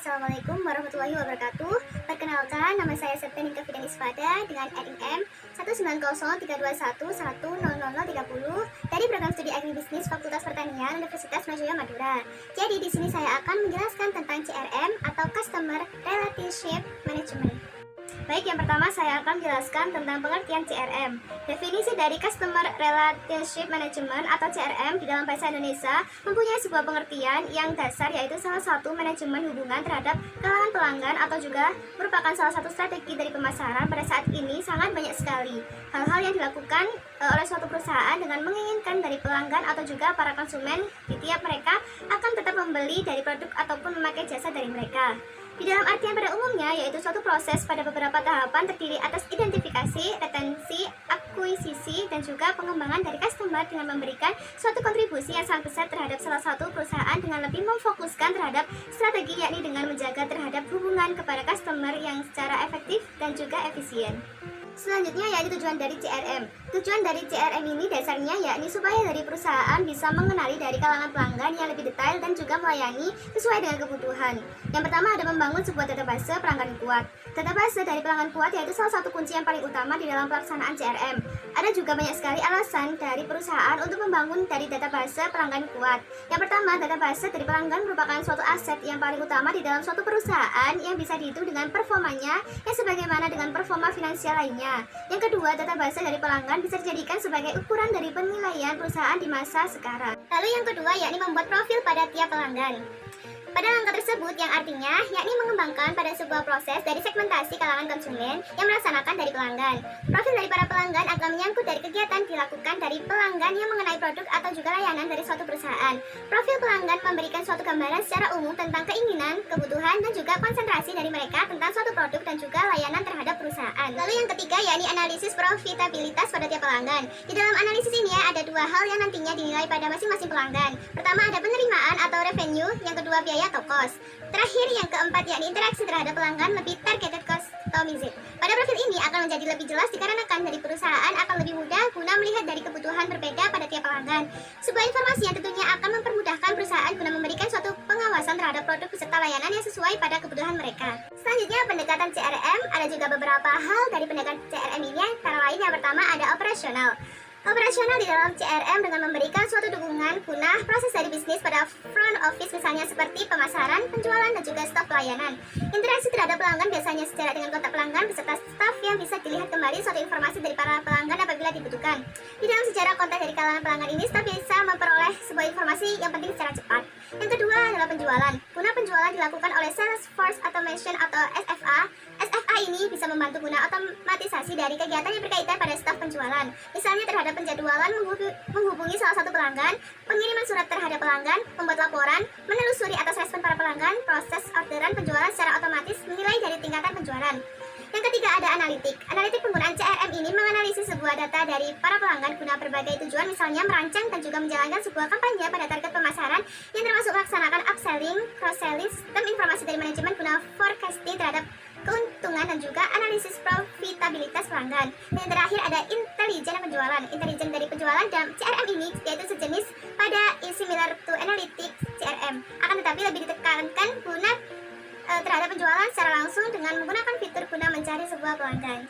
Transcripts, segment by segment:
Assalamualaikum warahmatullahi wabarakatuh. Perkenalkan, nama saya Septenika Fidan Isfada dengan NIM 19032110030 dari program studi agribisnis Fakultas Pertanian Universitas Majaya Madura. Jadi di sini saya akan menjelaskan tentang CRM atau Customer Relationship Management. Baik, yang pertama saya akan menjelaskan tentang pengertian CRM. Definisi dari Customer Relationship Management atau CRM di dalam bahasa Indonesia mempunyai sebuah pengertian yang dasar, yaitu salah satu manajemen hubungan terhadap kalangan pelanggan atau juga merupakan salah satu strategi dari pemasaran. Pada saat ini sangat banyak sekali hal-hal yang dilakukan oleh suatu perusahaan dengan menginginkan dari pelanggan atau juga para konsumen di tiap mereka akan tetap membeli dari produk ataupun memakai jasa dari mereka. Di dalam artian pada umumnya, yaitu suatu proses pada beberapa tahapan terdiri atas identifikasi, retensi, akuisisi, dan juga pengembangan dari customer dengan memberikan suatu kontribusi yang sangat besar terhadap salah satu perusahaan dengan lebih memfokuskan terhadap strategi, yakni dengan menjaga terhadap hubungan kepada customer yang secara efektif dan juga efisien. Selanjutnya yaitu tujuan dari CRM. Tujuan dari CRM ini dasarnya yakni supaya dari perusahaan bisa mengenali dari kalangan pelanggan yang lebih detail dan juga melayani sesuai dengan kebutuhan. Yang pertama ada membangun sebuah database pelanggan kuat. Database dari pelanggan kuat yaitu salah satu kunci yang paling utama di dalam pelaksanaan CRM. Ada juga banyak sekali alasan dari perusahaan untuk membangun dari database pelanggan kuat. Yang pertama, database dari pelanggan merupakan suatu aset yang paling utama di dalam suatu perusahaan yang bisa dihitung dengan performanya yang sebagaimana dengan performa finansial lainnya. Yang kedua, database dari pelanggan bisa dijadikan sebagai ukuran dari penilaian perusahaan di masa sekarang. Lalu yang kedua yakni membuat profil pada tiap pelanggan. Pada langkah tersebut yang artinya yakni mengembangkan pada sebuah proses dari segmentasi kalangan konsumen yang melaksanakan dari pelanggan. Profil dari para pelanggan akan menyangkut dari kegiatan dilakukan dari pelanggan yang mengenai produk atau juga layanan dari suatu perusahaan. Profil pelanggan memberikan suatu gambaran secara umum tentang keinginan, kebutuhan, dan juga konsentrasi dari mereka tentang suatu produk dan juga layanan terhadap perusahaan. Lalu yang ketiga yakni analisis profitabilitas pada tiap pelanggan. Di dalam analisis ini ada dua hal yang nantinya dinilai pada masing-masing pelanggan. Pertama ada penerimaan atau revenue, yang kedua biaya atau cost. Terakhir yang keempat yakni interaksi terhadap pelanggan lebih targeted customized. Pada profil ini akan menjadi lebih jelas dikarenakan dari perusahaan akan lebih mudah guna melihat dari kebutuhan berbeda pada tiap pelanggan. Sebuah informasi yang tentunya akan mempermudahkan perusahaan guna memberikan suatu pengawasan terhadap produk beserta layanan yang sesuai pada kebutuhan mereka. Selanjutnya pendekatan CRM, ada juga beberapa hal dari pendekatan CRM ini, antara lain yang pertama ada operasional. Operasional di dalam CRM dengan memberikan suatu dukungan guna proses dari bisnis pada front office, misalnya seperti pemasaran, penjualan, dan juga staf pelayanan. Interaksi terhadap pelanggan biasanya secara dengan kontak pelanggan beserta staf yang bisa dilihat kembali suatu informasi dari para pelanggan apabila dibutuhkan. Di dalam sejarah kontak dari kalangan pelanggan ini, staf bisa memperoleh sebuah informasi yang penting secara cepat. Yang kedua adalah penjualan. Guna penjualan dilakukan oleh Salesforce Automation atau SFA. SFA ini bisa membantu guna otomatisasi dari kegiatan yang berkaitan pada staf penjualan. Misalnya terhadap penjadwalan menghubungi salah satu pelanggan, pengiriman surat terhadap pelanggan, membuat laporan, menelusuri atas respon para pelanggan, proses orderan penjualan secara otomatis, menilai dari tingkatan penjualan. Yang ketiga ada analitik. Analitik penggunaan CRM ini menganalisis sebuah data dari para pelanggan guna berbagai tujuan, misalnya merancang dan juga menjalankan sebuah kampanye pada target pemasaran yang termasuk melaksanakan upselling, cross-selling, sistem informasi dari manajemen guna forecasting terhadap keuntungan dan juga analisis profitabilitas pelanggan. Dan yang terakhir ada intelijen penjualan. Intelijen dari penjualan dalam CRM ini yaitu sejenis pada similar to analytics CRM, akan tetapi lebih ditekankan guna terhadap penjualan secara langsung dengan menggunakan fitur guna mencari sebuah pelanggan.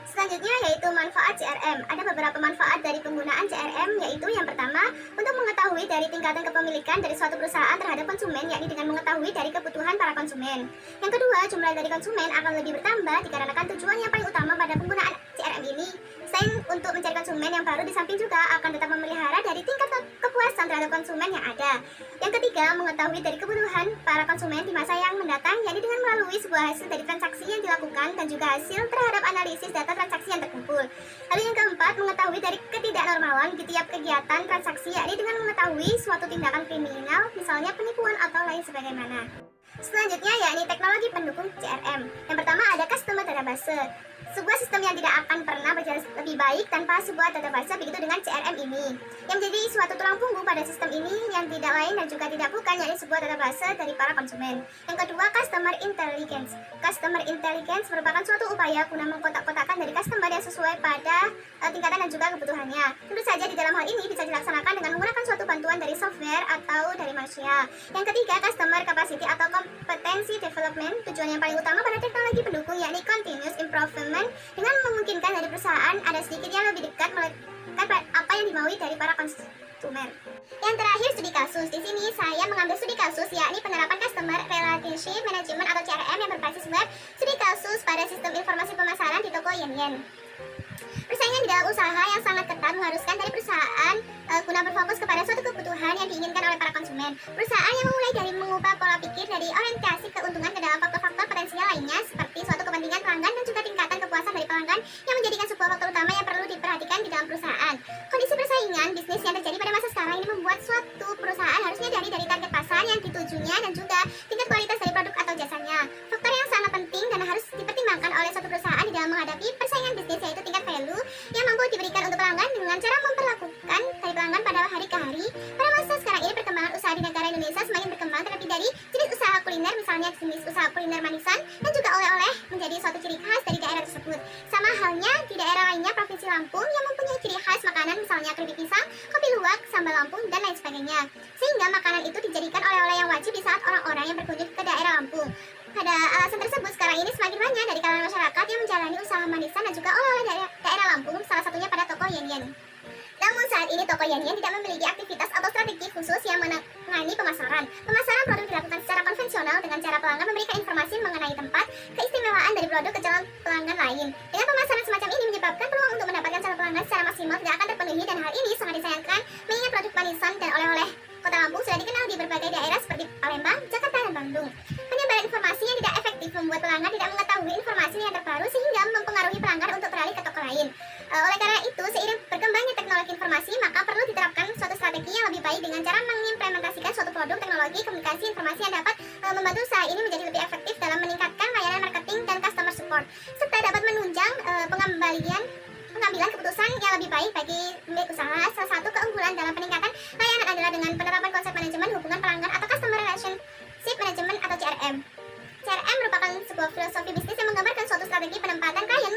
Selanjutnya yaitu manfaat CRM. Ada beberapa manfaat dari penggunaan CRM, yaitu yang pertama untuk mengetahui dari tingkatan kepemilikan dari suatu perusahaan terhadap konsumen, yakni dengan mengetahui dari kebutuhan para konsumen. Yang kedua, jumlah dari konsumen akan lebih bertambah dikarenakan tujuan yang paling utama pada penggunaan CRM ini selain untuk mencari konsumen yang baru, di samping juga akan tetap memelihara dari tingkat kepuasan terhadap konsumen yang ada. Yang ketiga, mengetahui dari kebutuhan para konsumen di masa yang mendatang, yakni dengan melalui sebuah hasil dari transaksi yang dilakukan dan juga hasil terhadap analisis data transaksi yang terkumpul. Lalu yang keempat, mengetahui dari ketidaknormalan di tiap kegiatan transaksi, yakni dengan mengetahui suatu tindakan kriminal, misalnya penipuan atau lain sebagaimana. Selanjutnya yakni teknologi pendukung CRM. Yang pertama ada customer database. Sebuah sistem yang tidak akan pernah berjalan lebih baik tanpa sebuah database, begitu dengan CRM ini. Yang menjadi suatu tulang punggung pada sistem ini yang tidak lain dan juga tidak bukan yakni sebuah database dari para konsumen. Yang kedua, customer intelligence. Customer intelligence merupakan suatu upaya guna mengkotak-kotakan dari customer yang sesuai pada tingkatan dan juga kebutuhannya. Tentu saja di dalam hal ini bisa dilaksanakan dengan menggunakan suatu bantuan dari software atau dari manusia. Yang ketiga, customer capacity atau kompetensi efficiency development, tujuan yang paling utama pada teknologi pendukung yakni continuous improvement dengan memungkinkan dari perusahaan ada sedikit yang lebih dekat melekat apa yang dimaui dari para konsumer. Yang terakhir, studi kasus. Di sini saya mengambil studi kasus yakni penerapan Customer Relationship Management atau CRM yang berbasis web. Studi kasus pada sistem informasi pemasaran di toko Yan. Persaingan di dalam usaha yang sangat ketat mengharuskan dari perusahaan guna berfokus kepada suatu kebutuhan yang diinginkan oleh para konsumen. Perusahaan yang memulai dari mengubah pola pikir dari orientasi keuntungan ke dalam faktor-faktor potensial lainnya seperti suatu kepentingan pelanggan dan juga tingkatan kepuasan dari pelanggan yang menjadikan sebuah faktor utama yang perlu diperhatikan di dalam perusahaan. Kondisi persaingan bisnis yang terjadi pada masa sekarang ini membuat suatu perusahaan harus menyadari dari target pasar yang ditujunya dan juga tingkat kualitas dari produk atau jasanya. Faktor yang sangat penting dan harus dipertimbangkan oleh suatu perusahaan di dalam menghadapi persaingan bisnis yaitu tingkat value yang mampu diberikan untuk pelanggan dengan cara memperlakukan dari pelanggan pada hari ke hari. Pada masa sekarang ini perkembangan usaha di negara Indonesia semakin berkembang, terlebih dari jenis usaha kuliner misalnya jenis usaha kuliner manisan dan juga oleh-oleh menjadi suatu ciri khas dari daerah tersebut. Sama halnya di daerah lainnya Provinsi Lampung yang mempunyai ciri khas makanan misalnya keripik pisang, kopi luwak, sambal Lampung dan lain sebagainya. Sehingga makanan itu dijadikan oleh-oleh yang wajib di saat orang-orang yang berkunjung ke daerah Lampung. Pada alasan tersebut, sekarang ini semakin banyak dari kalangan masyarakat yang menjalani usaha manisan dan juga oleh-oleh daerah Lampung, salah satunya pada toko Yan. Namun saat ini toko Yan tidak memiliki aktivitas atau strategi khusus yang menangani pemasaran. Pemasaran produk dilakukan secara konvensional dengan cara pelanggan memberikan informasi mengenai tempat, keistimewaan dari produk ke calon pelanggan lain. Dengan pemasaran semacam ini menyebabkan peluang untuk mendapatkan calon pelanggan secara maksimal tidak akan terpenuhi dan hal ini sangat disayangkan mengingat produk manisan dan oleh-oleh Kota Lampung sudah dikenal di berbagai daerah seperti Palembang, Jakarta, dan Bandung. Penyebaran informasi yang tidak efektif membuat pelanggan tidak mengetahui informasi yang terbaru sehingga mempengaruhi pelanggan untuk beralih ke toko lain. Oleh karena itu, seiring berkembangnya teknologi informasi, maka perlu diterapkan suatu strategi yang lebih baik dengan cara mengimplementasikan suatu produk teknologi komunikasi informasi yang dapat membantu usaha ini menjadi lebih efektif dalam meningkatkan layanan marketing dan customer support, serta dapat menunjang pengambilan keputusan yang lebih baik bagi pemilik usaha. Salah satu keunggulan dalam peningkatan layanan adalah dengan penerapan konsep manajemen hubungan pelanggan atau Customer Relationship Management atau CRM. CRM merupakan sebuah filosofi bisnis yang menggambarkan suatu strategi penempatan klien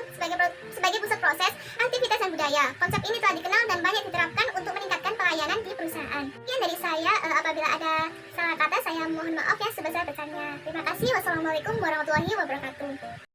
sebagai pusat proses, aktivitas, dan budaya. Konsep ini telah dikenal dan banyak diterapkan untuk meningkatkan pelayanan di perusahaan. Sekian dari saya, apabila ada salah kata saya mohon maaf ya sebesar-besarnya. Terima kasih. Wassalamualaikum warahmatullahi wabarakatuh.